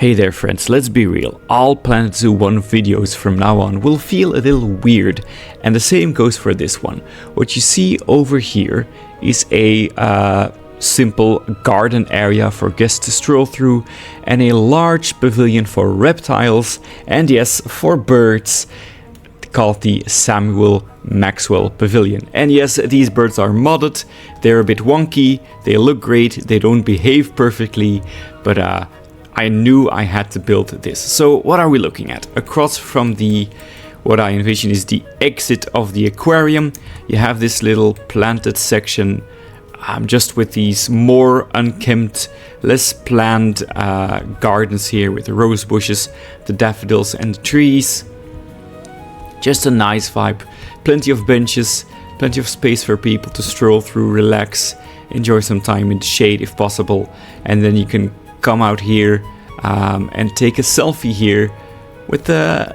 Hey there friends, let's be real, all Planet Zoo 1 videos from now on will feel a little weird, and the same goes for this one. What you see over here is a simple garden area for guests to stroll through, and a large pavilion for reptiles, and yes, for birds, called the Samuel Maxwell Pavilion. And yes, these birds are modded, they're a bit wonky, they look great, they don't behave perfectly, but I knew I had to build this. So what are we looking at? Across from what I envision is the exit of the aquarium, you have this little planted section just with these more unkempt, less planned gardens here with the rose bushes, the daffodils and the trees. Just a nice vibe, plenty of benches, plenty of space for people to stroll through, relax, enjoy some time in the shade if possible, and then you can come out here and take a selfie here with the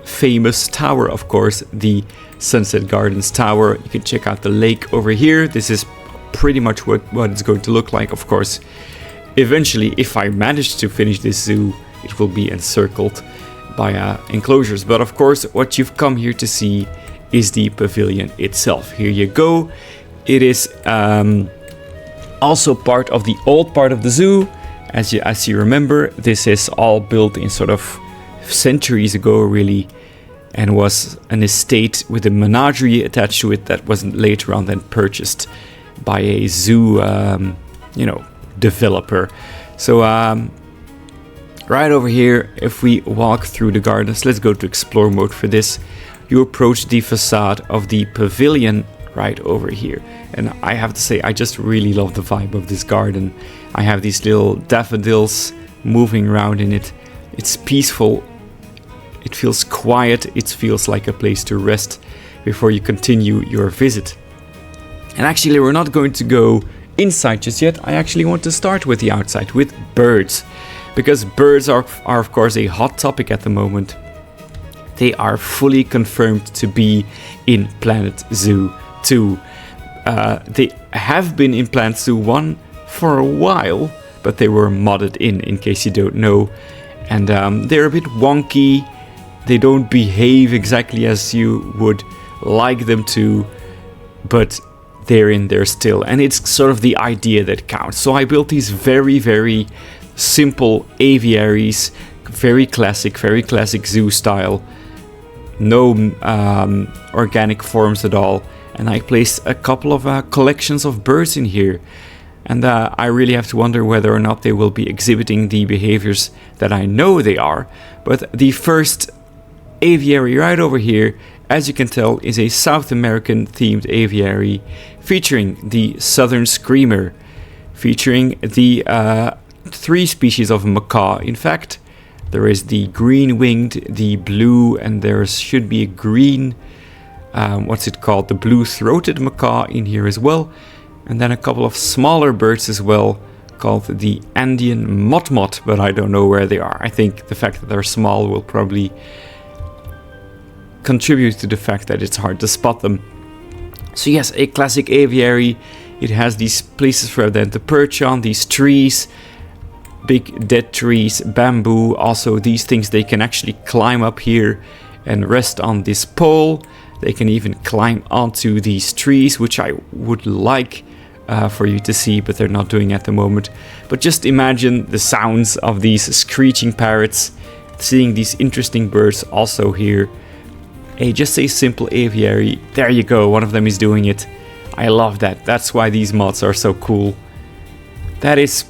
famous tower, of course, the Sunset Gardens Tower. You can check out the lake over here. This is pretty much what it's going to look like. Of course, eventually, if I manage to finish this zoo, it will be encircled by enclosures. But of course, what you've come here to see is the pavilion itself. Here you go. It is also part of the old part of the zoo. As you remember, this is all built in sort of centuries ago, really, and was an estate with a menagerie attached to it that was later on then purchased by a zoo, developer. So right over here, if we walk through the gardens, let's go to explore mode for this. You approach the facade of the pavilion right over here, and I have to say I just really love the vibe of this garden. I have these little daffodils moving around in it. It's peaceful, it feels quiet, it feels like a place to rest before you continue your visit. And actually we're not going to go inside just yet. I actually want to start with the outside, with birds, because birds are of course a hot topic at the moment. They are fully confirmed to be in Planet Zoo 2. They have been in Planet Zoo 1 for a while, but they were modded in case you don't know. And they're a bit wonky. They don't behave exactly as you would like them to, but they're in there still. And it's sort of the idea that counts. So I built these very, very simple aviaries, very classic zoo style. No organic forms at all. And I placed a couple of collections of birds in here. And I really have to wonder whether or not they will be exhibiting the behaviors that I know they are. But the first aviary right over here, as you can tell, is a South American themed aviary featuring the southern screamer, featuring the 3 species of macaw. In fact, there is the green-winged, the blue, and there should be a green, the blue-throated macaw in here as well. And then a couple of smaller birds as well, called the Andean motmot, but I don't know where they are. I think the fact that they're small will probably contribute to the fact that it's hard to spot them. So yes, a classic aviary. It has these places for them to perch on, these trees, big dead trees, bamboo. Also these things, they can actually climb up here and rest on this pole. They can even climb onto these trees, which I would like for you to see, but they're not doing at the moment. But just imagine the sounds of these screeching parrots, seeing these interesting birds also here. Just a simple aviary. There you go, one of them is doing it. I love that. That's why these mods are so cool. That is,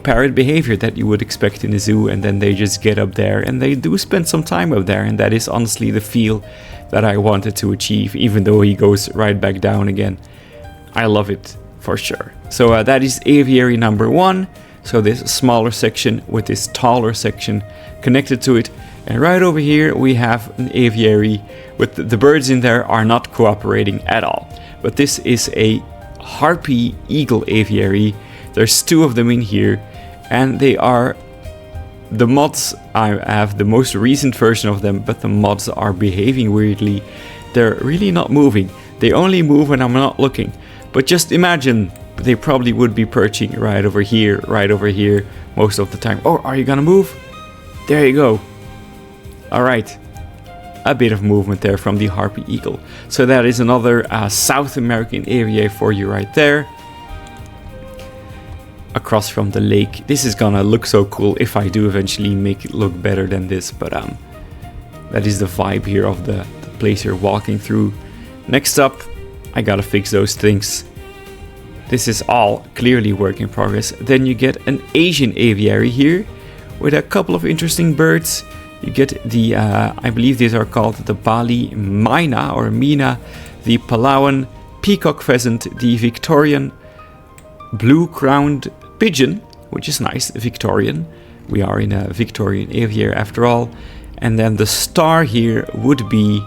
parrot behavior that you would expect in a zoo, and then they just get up there and they do spend some time up there, and that is honestly the feel that I wanted to achieve, even though he goes right back down again. I love it for sure. So that is aviary number 1. So this smaller section with this taller section connected to it. And right over here we have an aviary with the birds in there are not cooperating at all. But this is a harpy eagle aviary. There's 2 of them in here, and they are the mods. I have the most recent version of them, but the mods are behaving weirdly. They're really not moving. They only move when I'm not looking. But just imagine they probably would be perching right over here most of the time. Oh, are you gonna move? There you go. All right. A bit of movement there from the harpy eagle. So that is another South American aviary for you right there. Across from the lake. This is gonna look so cool if I do eventually make it look better than this, but that is the vibe here of the place you're walking through. Next up, I gotta fix those things. This is all clearly work in progress. Then you get an Asian aviary here with a couple of interesting birds. You get the, I believe these are called the Bali Mina or Mina, the Palawan peacock pheasant, the Victorian blue-crowned pigeon, which is nice, Victorian. We are in a Victorian aviary after all. And then the star here would be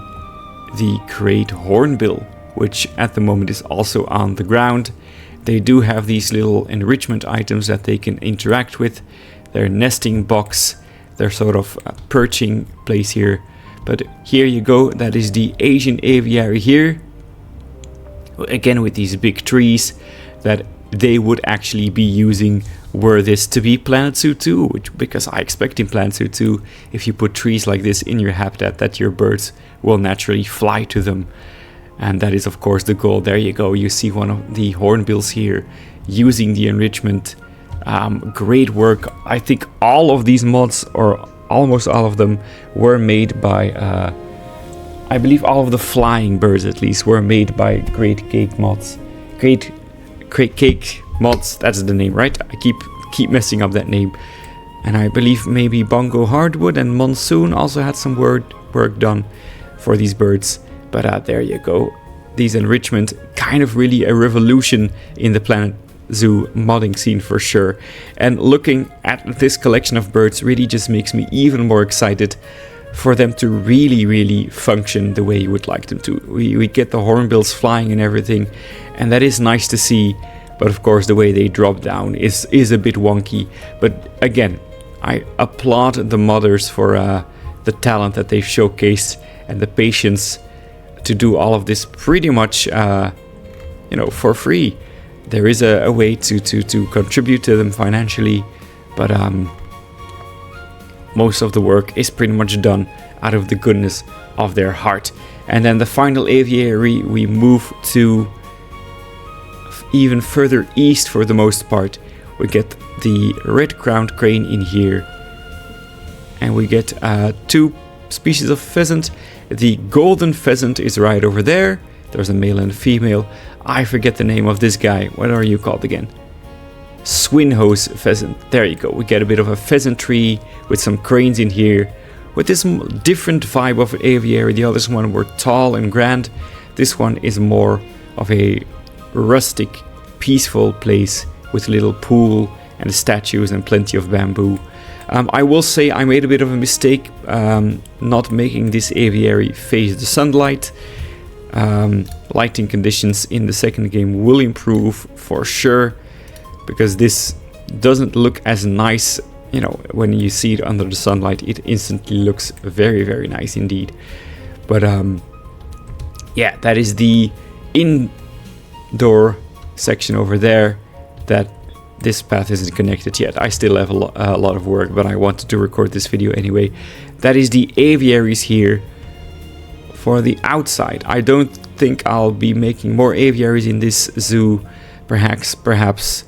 the great hornbill, which at the moment is also on the ground. They do have these little enrichment items that they can interact with. Their nesting box, their sort of perching place here. But here you go, that is the Asian aviary here. Again with these big trees that they would actually be using were this to be Planet Zoo 2, because I expect in Planet Zoo 2, if you put trees like this in your habitat, that your birds will naturally fly to them. And that is of course the goal. There you go, you see one of the hornbills here using the enrichment. Great work. I think all of these mods, or almost all of them, were made by, I believe all of the flying birds at least, were made by Great Cake Mods. Great Cake Mods, that's the name, right? I keep messing up that name. And I believe maybe Bongo Hardwood and Monsoon also had some work done for these birds. But there you go. These enrichment, kind of really a revolution in the Planet Zoo modding scene for sure. And looking at this collection of birds really just makes me even more excited for them to really function the way you would like them to. We get the hornbills flying and everything, and that is nice to see. But of course the way they drop down is a bit wonky. But again, I applaud the modders for the talent that they've showcased and the patience to do all of this pretty much for free. There is a way to contribute to them financially, but most of the work is pretty much done out of the goodness of their heart. And then the final aviary, we move to even further east for the most part. We get the red-crowned crane in here, and we get two species of pheasant. The golden pheasant is right over there. There's a male and a female. I forget the name of this guy. What are you called again? Swinhoe's pheasant. There you go. We get a bit of a pheasantry with some cranes in here. With this different vibe of aviary. The others one were tall and grand. This one is more of a rustic, peaceful place with a little pool and statues and plenty of bamboo. I will say I made a bit of a mistake not making this aviary face the sunlight. Lighting conditions in the second game will improve for sure, because this doesn't look as nice, when you see it under the sunlight. It instantly looks very nice indeed. But yeah, that is the indoor section over there. That this path isn't connected yet. I still have a lot of work, but I wanted to record this video anyway. That is the aviaries here for the outside. I don't think I'll be making more aviaries in this zoo, perhaps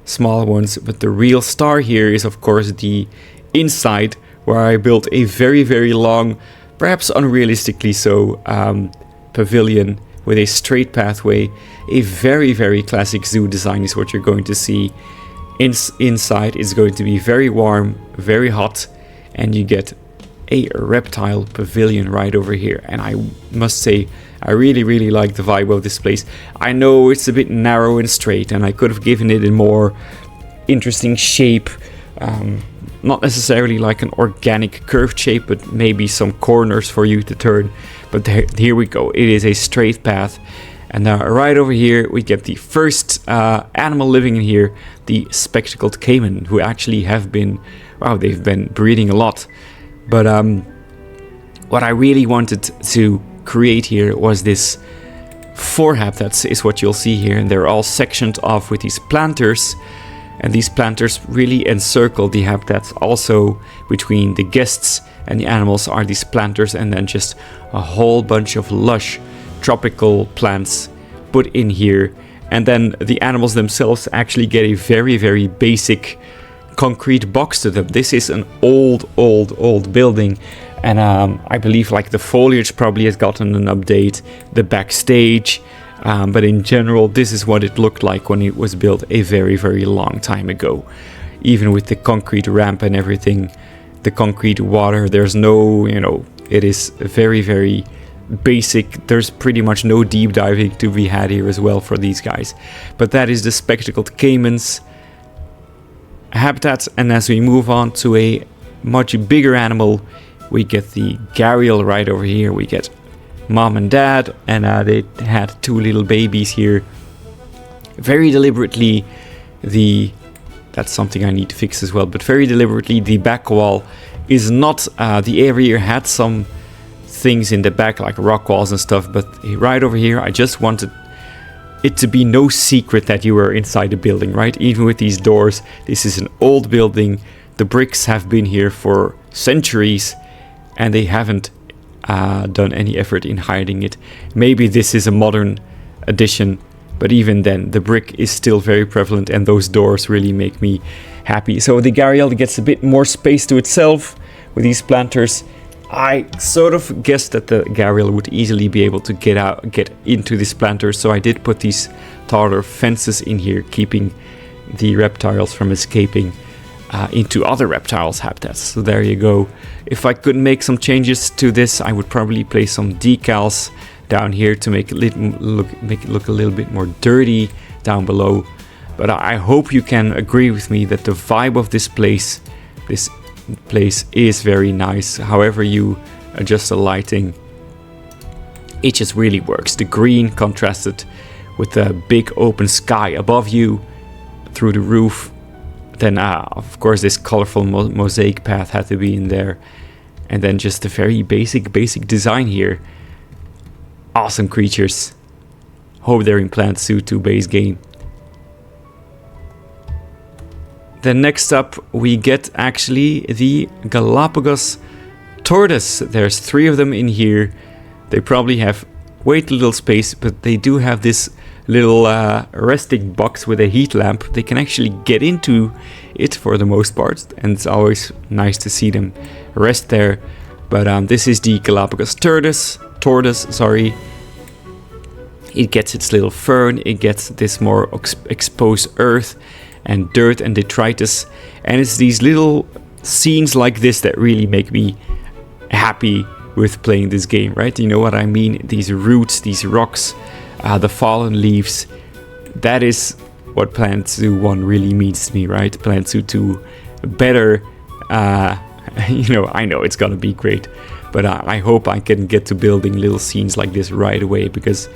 small ones, but the real star here is of course the inside, where I built a very long, perhaps unrealistically so, pavilion with a straight pathway. A very classic zoo design is what you're going to see. Inside is going to be very warm, very hot, and you get a reptile pavilion right over here. And I must say, I really like the vibe of this place. I know it's a bit narrow and straight, and I could have given it a more interesting shape. Not necessarily like an organic curved shape, but maybe some corners for you to turn. But here we go. It is a straight path. And now right over here we get the first animal living in here, the spectacled caiman, who actually have been, they've been breeding a lot. But what I really wanted to create here was this 4 habitats is what you'll see here, and they're all sectioned off with these planters, and these planters really encircle the habitats. Also between the guests and the animals are these planters, and then just a whole bunch of lush tropical plants put in here. And then the animals themselves actually get a very, very basic concrete box to them. This is an old building, and I believe like the foliage probably has gotten an update, the backstage, but in general this is what it looked like when it was built a very, very long time ago. Even with the concrete ramp and everything, the concrete water, there's no, it is very, very basic. There's pretty much no deep diving to be had here as well for these guys. But that is the spectacled caimans habitat. And as we move on to a much bigger animal, we get the gharial right over here. We get mom and dad, and they had 2 little babies here. Very deliberately, that's something I need to fix as well, but very deliberately the back wall is not, the area had some things in the back like rock walls and stuff, but right over here I just wanted it to be no secret that you were inside the building, right? Even with these doors, this is an old building. The bricks have been here for centuries, and they haven't done any effort in hiding it. Maybe this is a modern addition, but even then, the brick is still very prevalent, and those doors really make me happy. So the gharial gets a bit more space to itself with these planters. I sort of guessed that the gharial would easily be able to get into this planter, so I did put these taller fences in here, keeping the reptiles from escaping into other reptiles' habitats. So there you go. If I could make some changes to this, I would probably place some decals down here to make it look a little bit more dirty down below. But I hope you can agree with me that the vibe of this place is very nice. However you adjust the lighting, it just really works. The green contrasted with the big open sky above you through the roof. Then of course this colorful mosaic path had to be in there, and then just a very basic design here. Awesome creatures. Hope they're in Plant Zoo 2 base game. Then next up we get actually the Galápagos tortoise. There's 3 of them in here. They probably have way too little space, but they do have this little resting box with a heat lamp. They can actually get into it for the most part, and it's always nice to see them rest there. But this is the Galápagos tortoise, sorry. It gets its little fern, it gets this more exposed earth and dirt and detritus, and it's these little scenes like this that really make me happy with playing this game, right? You know what I mean? These roots, these rocks, the fallen leaves. That is what Plant Zoo 1 really means to me, right? Plant Zoo 2 better, I know it's gonna be great, but I hope I can get to building little scenes like this right away, because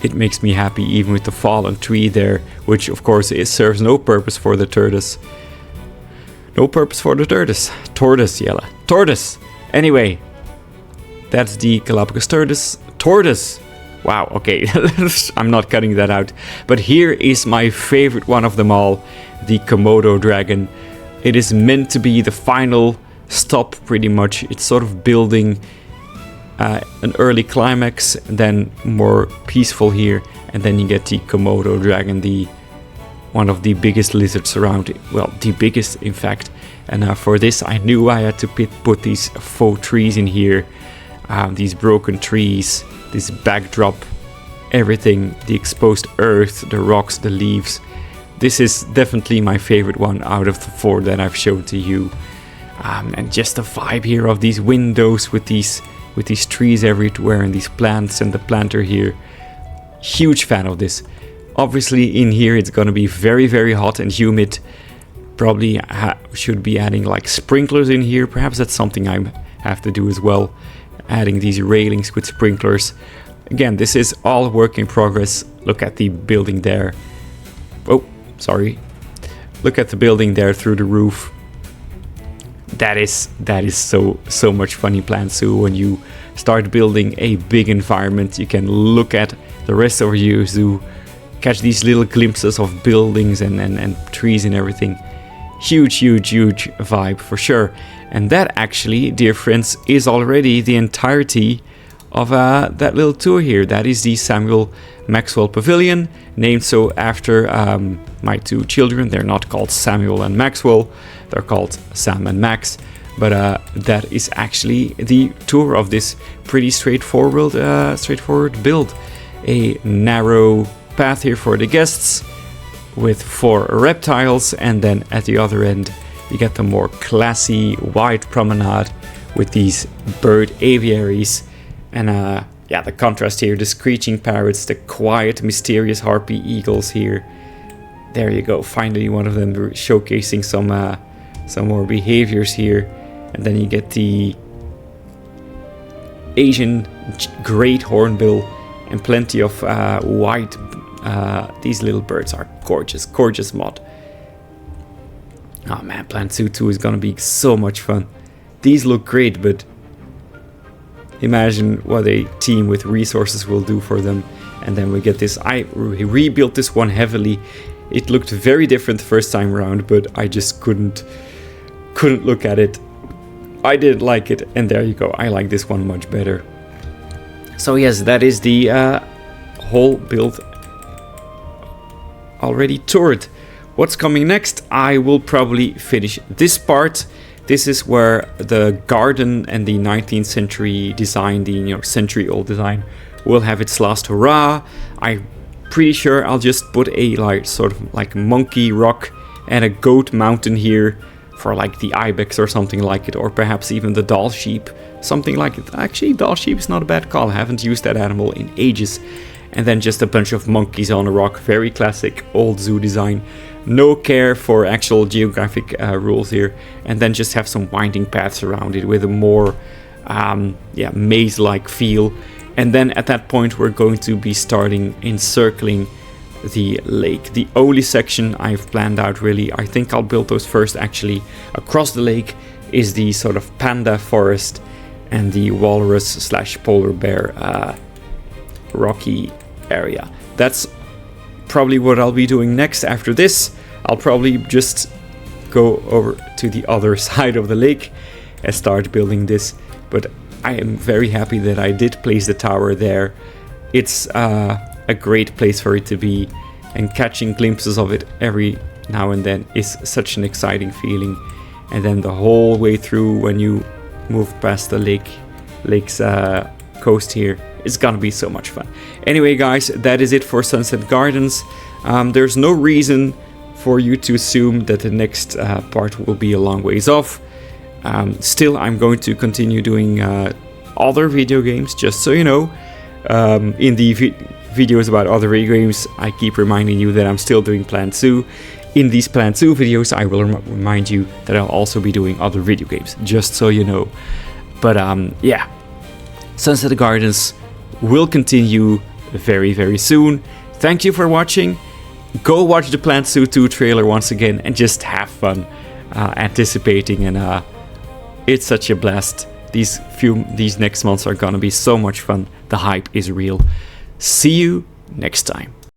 it makes me happy, even with the fallen tree there, which of course it serves no purpose for the tortoise. No purpose for the tortoise. Tortoise! Anyway, that's the Galápagos tortoise. Wow, okay, I'm not cutting that out. But here is my favorite one of them all, the Komodo dragon. It is meant to be the final stop, pretty much. It's sort of building an early climax, then more peaceful here, and then you get the Komodo dragon, one of the biggest lizards around. Well, the biggest, in fact. And for this, I knew I had to put these faux trees in here, these broken trees, this backdrop, everything, the exposed earth, the rocks, the leaves. This is definitely my favorite one out of the 4 that I've shown to you. And just the vibe here of these windows with these trees everywhere and these plants and the planter here. Huge fan of this. Obviously in here it's gonna be very, very hot and humid. Probably should be adding like sprinklers in here. Perhaps that's something I have to do as well. Adding these railings with sprinklers. Again, this is all work in progress. Look at the building there. Oh, sorry. Look at the building there through the roof. That is so much fun in Plant Zoo. When you start building a big environment, you can look at the rest of your zoo, catch these little glimpses of buildings and trees and everything. Huge vibe for sure. And that actually, dear friends, is already the entirety of that little tour here. That is the Samuel Maxwell Pavilion, named so after my two children. They're not called Samuel and Maxwell, they're called Sam and Max. But that is actually the tour of this pretty straightforward build. A narrow path here for the guests with 4 reptiles, and then at the other end you get the more classy wide promenade with these bird aviaries. And yeah, the contrast here, the screeching parrots, the quiet mysterious harpy eagles here. There you go, finally one of them showcasing some more behaviors here. And then you get the Asian great hornbill and plenty of white. These little birds are gorgeous mod. Oh man, Plant Zoo 2 is gonna be so much fun. These look great, but imagine what a team with resources will do for them. And then we get this. I rebuilt this one heavily. It looked very different the first time around, but I just couldn't look at it. I didn't like it, and there you go. I like this one much better. So yes, that is the whole build already toured. What's coming next? I will probably finish this part. This is where the garden and the 19th century design, the century-old design, will have its last hurrah. I'm pretty sure I'll just put a sort of monkey rock and a goat mountain here for the ibex or something like it, or perhaps even the doll sheep, something like it. Actually, doll sheep is not a bad call. I haven't used that animal in ages. And then just a bunch of monkeys on a rock. Very classic old zoo design. No care for actual geographic rules here. And then just have some winding paths around it with a more maze-like feel. And then at that point we're going to be starting encircling the lake. The only section I've planned out really, I think I'll build those first actually, across the lake is the sort of panda forest and the walrus / polar bear rocky area. That's probably what I'll be doing next. After this, I'll probably just go over to the other side of the lake and start building this. But I am very happy that I did place the tower there. It's a great place for it to be, and catching glimpses of it every now and then is such an exciting feeling. And then the whole way through, when you move past the lake's coast here, it's gonna be so much fun. Anyway guys, that is it for Sunset Gardens. There's no reason for you to assume that the next part will be a long ways off. Still, I'm going to continue doing other video games, just so you know. In the videos about other video games, I keep reminding you that I'm still doing Plant Zoo. In these Plant Zoo videos, I will remind you that I'll also be doing other video games, just so you know. But yeah, Sunset Gardens will continue very soon. Thank you for watching. Go watch the Plant Zoo 2 trailer once again and just have fun anticipating, and it's such a blast. These next months are gonna be so much fun. The hype is real. See you next time.